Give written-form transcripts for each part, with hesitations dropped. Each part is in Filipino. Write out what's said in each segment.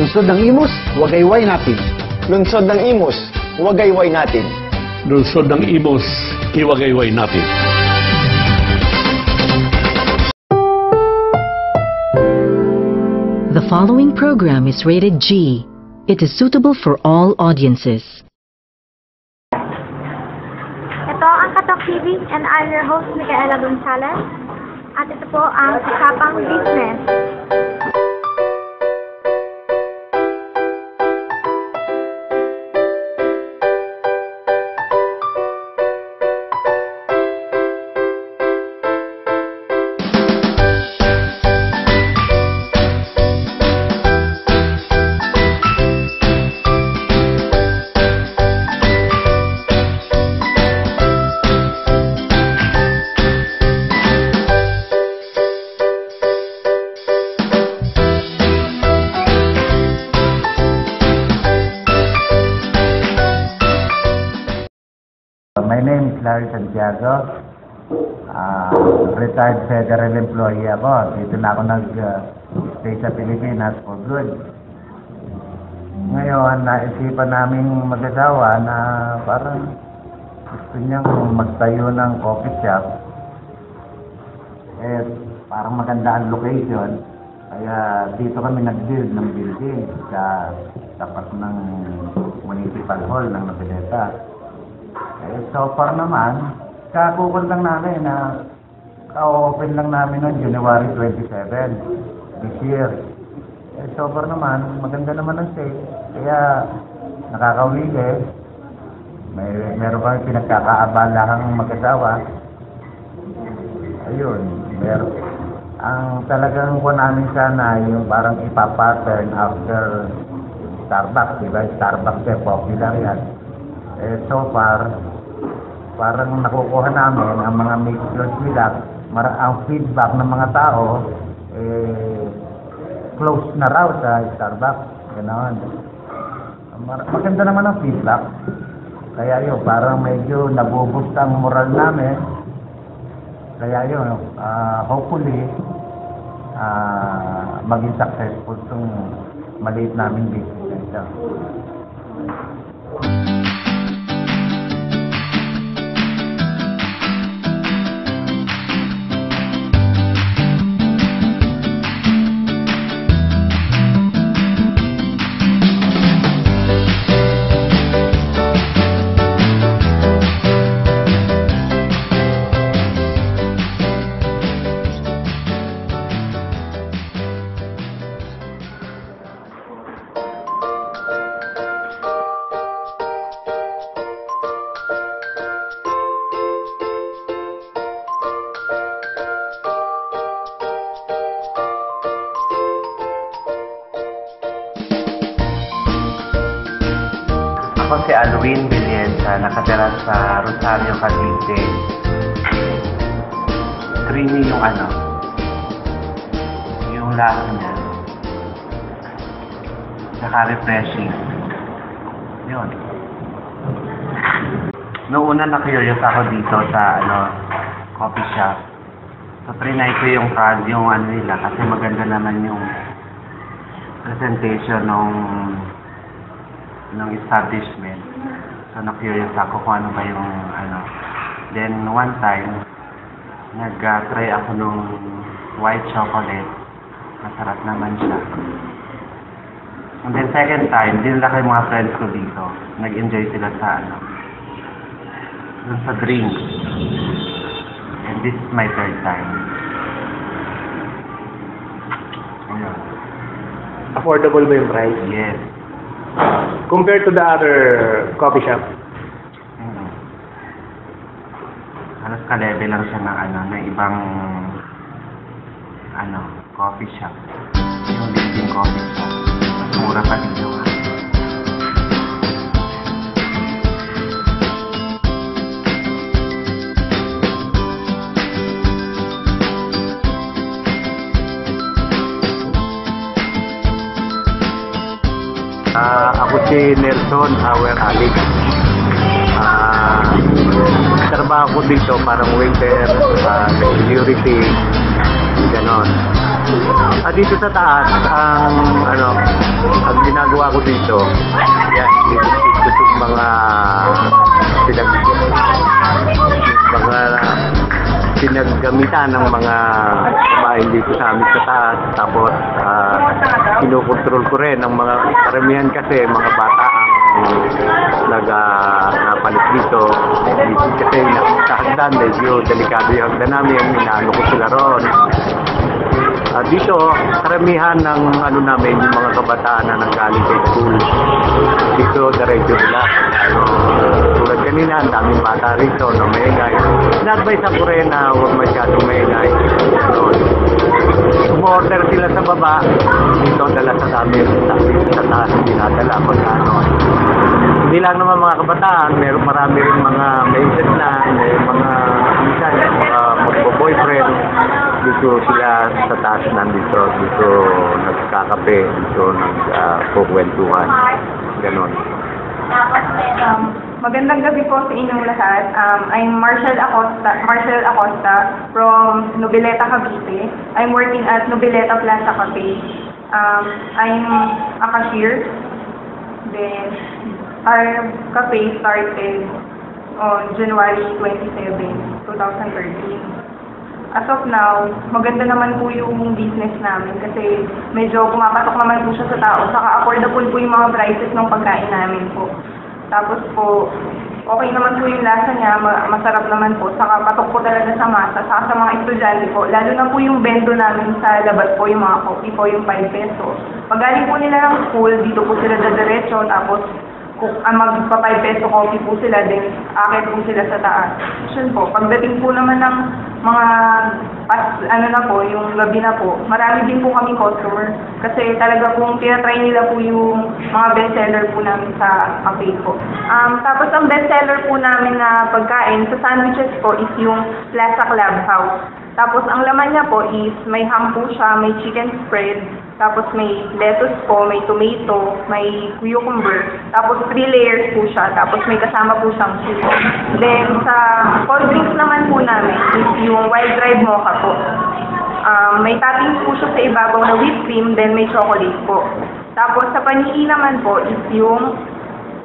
Lungsod ng Imus, wagayway natin. Lungsod ng Imus, wagayway natin. Lungsod ng Imus, iwagayway natin. The following program is rated G. It is suitable for all audiences. Ito ang Katok TV and I'm your host, Micaela Gonzalez. At ito po ang Usapang Business. My name is Larry Santiago. Retired federal employee ako. Dito na ako nag-stay sa Pilipinas for good. Ngayon, naisipan naming mag-asawa na parang gusto niyang magtayo ng coffee shop. Eh, parang maganda ang location. Kaya dito kami nag-build ng building sa tapat ng municipal hall ng Noveleta. Eh, so far naman, kakukul lang namin na ka-open lang namin noong January 27 this year. Eh, so far naman, maganda naman ang sale. Kaya nakakawili. Meron kami pinagkakaabalahang mag-asawa. Ayun, meron. Ang talagang kuha namin sana yung parang ipapattern after Starbucks, diba? Starbucks eh, popular yan. Eh, so far, parang nakukuha namin ang mga mixers nila, ang feedback ng mga tao, close na raw sa Starbucks. Ganoon. Maganda naman ang feedback. Kaya yun, parang medyo nabuboost ang moral namin. Kaya yun, hopefully, maging successful itong maliit namin business nito. Ako si Alwin Villesa, nakatira sa Rosario, Cavite. Creamy yung yung lasa niya. Saka refreshing. Yun. Noong una na-curious ako dito sa coffee shop. So, trinay ko yung nila kasi maganda naman yung presentation ng establishment. So, na-curious ako kung ano ba yung Then, one time, nag-try ako nung white chocolate. Masarap naman siya. And then, second time, dinala ko yung mga friends ko dito. Nag-enjoy sila sa sa drinks. And this is my third time. Ayun. Affordable ba yung price? Yes. Compared to the other coffee shop? Halos ka-level lang siya ng ibang coffee shop. Yung leading coffee shop. Mas mura pa dito. Ako si Nelson Hauer Alik. Trabaho ko dito parang waiter, security, ganon. Dito sa taas, ang ginagawa ko dito, yan, dito mga pinaggamitan ng mga kumain dito sa amin sa taas. Tapos, kinukontrol ko rin ng mga karamihan kasi mga bata ang napalit dito. Kasi sa hagdan, medyo delikado yung hagdan namin, inaano ko sila ron. Dito, karamihan ng namin, yung mga kabataan na nanggaling sa school. Dito, diretso nila. Tulad kanina, ang daming bata rito, no, maingay. In-advise ako rin na huwag masyadong maingay. Umorder sila sa baba, dito dala sa amin, sa taas, dinadala ko sa Hindi lang naman mga kabataan, marami rin mga may edad na, may mga minsan, mga magbo-boyfriend. Dito sila sa taas nandito, dito nagkakape, dito nagkukwentuhan, ganon. Magandang gabi po sa inyong lahat. I'm Marshall Acosta from Noveleta, Cavite. I'm working at Noveleta Plaza Cafe. I'm a cashier. Then, our cafe started on January 27, 2013. As of now, maganda naman po yung business namin kasi medyo pumapatok naman po siya sa tao. Saka affordable po yung mga prices ng pagkain namin po. Tapos po, okay naman po yung lasa niya, masarap naman po. Saka patok po talaga sa masa, saka sa mga estudyante po. Lalo na po yung bento namin sa labas po, yung mga coffee po, yung 5 pesos. Pag galing po nila ng school, dito po sila dadiretso, tapos magpa 5 peso coffee po sila, then akit po sila sa taas. Yun po, pagdating po naman ng mga yung gabi na po, marami din po kami customer. Kasi talaga pong tinatry nila po yung mga bestseller po namin sa cafe po. Tapos ang bestseller po namin na pagkain sa sandwiches po is yung Plaza Clubhouse. Tapos ang laman niya po is may ham po siya, may chicken spread, tapos may lettuce po, may tomato, may cucumber, tapos 3 layers po siya, tapos may kasama po siyang soup. Then sa cold drinks naman po namin is yung wild dried mocha po. May toppings po siya sa ibabaw na whipped cream, then may chocolate po. Tapos sa panini naman po is yung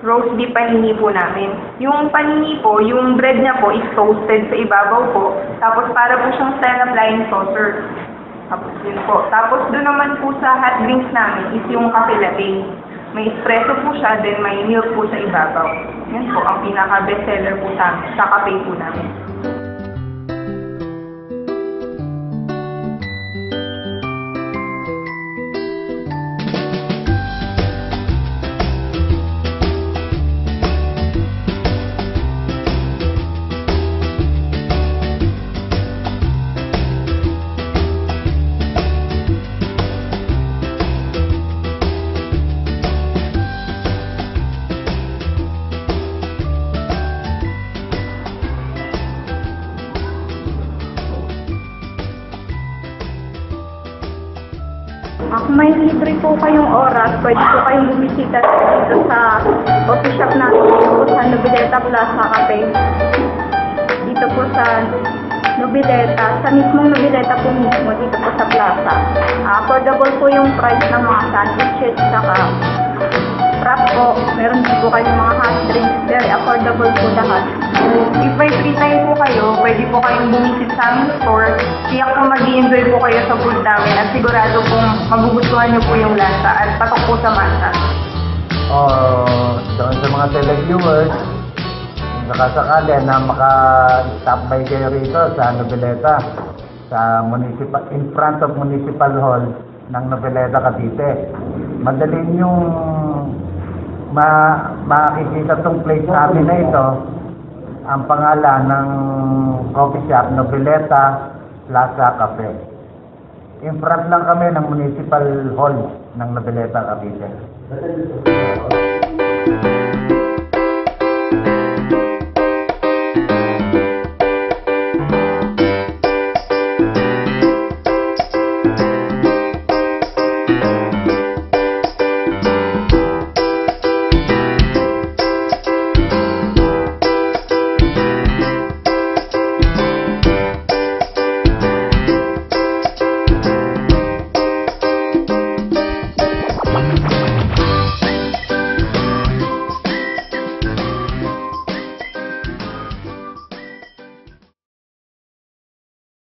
roast beef panini po namin. Yung panini po, yung bread niya po is toasted sa ibabaw po. Tapos para po siyang style na flying saucer. Tapos yun po. Tapos doon naman po sa hot drinks namin is yung cafe latte. May espresso po siya, then may milk po sa ibabaw. Yan po ang pinaka-best seller po sa cafe po namin. Kung may libre po kayong oras, pwede po kayong bumisita dito sa coffee shop natin dito po sa Noveleta Plaza Cafe. Dito po sa Noveleta, sa mismong Noveleta po mismo, dito po sa plaza. Affordable po yung price ng mga sandwiches, saka wrap po. Meron din po kayong mga hot drinks, very affordable po lahat. If by free time po kayo, pwede po kayong bumisit sa aming store. Tiyak po mag-i-enjoy po kayo sa food namin at sigurado pong magugustuhan niyo po yung lasa at patok po sa masa. Doon sa mga televiewers, kung sakasakali na maka-stop by kayo rito sa Noveleta, sa in front of Municipal Hall ng Noveleta, Cavite. Madali yung makikita tong place namin na ito. Ang pangalan ng coffee shop, Noveleta Plaza Cafe. In front lang kami ng Municipal Hall ng Noveleta, Cavite.